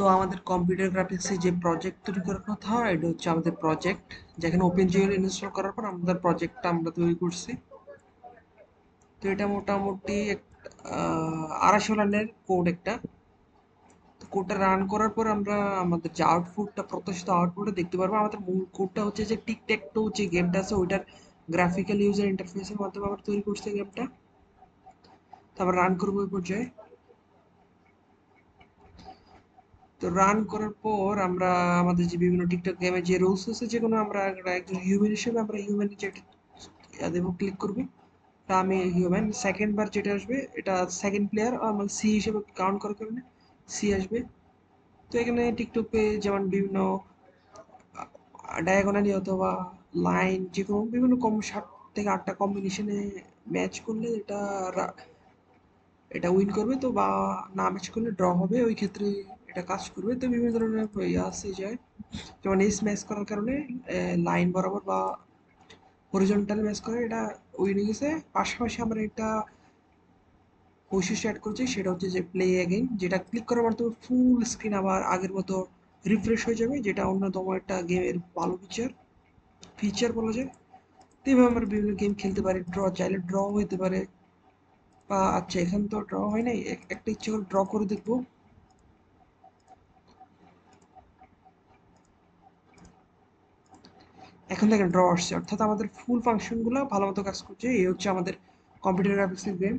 তো আমাদের কম্পিউটার গ্রাফিক্সে যে প্রজেক্ট তৈরি করার কথা এটা হচ্ছে আমাদের প্রজেক্ট, যেখানে ওপেনজিএল ইনস্টল করার পর আমাদের প্রজেক্টটা আমরা তৈরি করছি। তো এটা মোটামুটি 250 লাইনের কোড একটা। তো কোডটা রান করার পর আমরা আমাদের যে আউটপুটটা, প্রত্যাশিত আউটপুটটা দেখতে পারবো। আমাদের মূল কোডটা হচ্ছে যে টিক টেক টো যে গেমটা আছে ওইটার গ্রাফিক্যাল ইউজার ইন্টারফেসের মাধ্যমে আমরা তৈরি করছি গেমটা। তারপর রান করবো ওই পর্যায়ে। তো রান করার পর আমরা আমাদের যে বিভিন্ন টিকটক গেমের যে রুলস আছে, যে কোনো আমরা একজন হিউম্যান হিসেবে আমরা হিউম্যান যেটা দেবো ক্লিক করবো। তা আমি হিউম্যান। সেকেন্ড বার যেটা আসবে এটা সেকেন্ড প্লেয়ার, আমার সি হিসেবে কাউন্ট করার কারণে সি আসবে। তো এখানে টিকটকে যেমন বিভিন্ন ডায়াগোনালি অথবা লাইন, যে কোনো বিভিন্ন 7 থেকে 8টা কম্বিনেশনে ম্যাচ করলে এটা উইন করবে। তো বা না ম্যাচ করলে ড্র হবে, ওই ক্ষেত্রে এটা কাজ করবে। তো বিভিন্ন ধরনের ইয়ে আছে যায়, যেমন এস ম্যাচ করার কারণে লাইন বরাবর বা হরিজন্টাল ম্যাচ করে এটা উইন হয়ে গেছে। পাশাপাশি আমরা একটা বৈশিষ্ট্য অ্যাড করছি, সেটা হচ্ছে যে প্লে অ্যাগেইন, যেটা ক্লিক করার মাধ্যমে ফুল স্ক্রিন আবার আগের মতো রিফ্রেশ হয়ে যাবে, যেটা অন্যতম একটা গেমের ভালো ফিচার বলা যায়। তো এইভাবে আমরা বিভিন্ন গেম খেলতে পারি। ড্র চাইলে ড্র হইতে পারে, বা আচ্ছা এখানে তো ড্র হয় নাই, একটা ইচ্ছে করে ড্র করে দেখবো। এখন দেখেন ড্র আসছে, অর্থাৎ আমাদের ফুল ফাংশনগুলো ভালো মতো কাজ করছে। এই হচ্ছে আমাদের কম্পিউটার গ্রাফিক্সের গেম।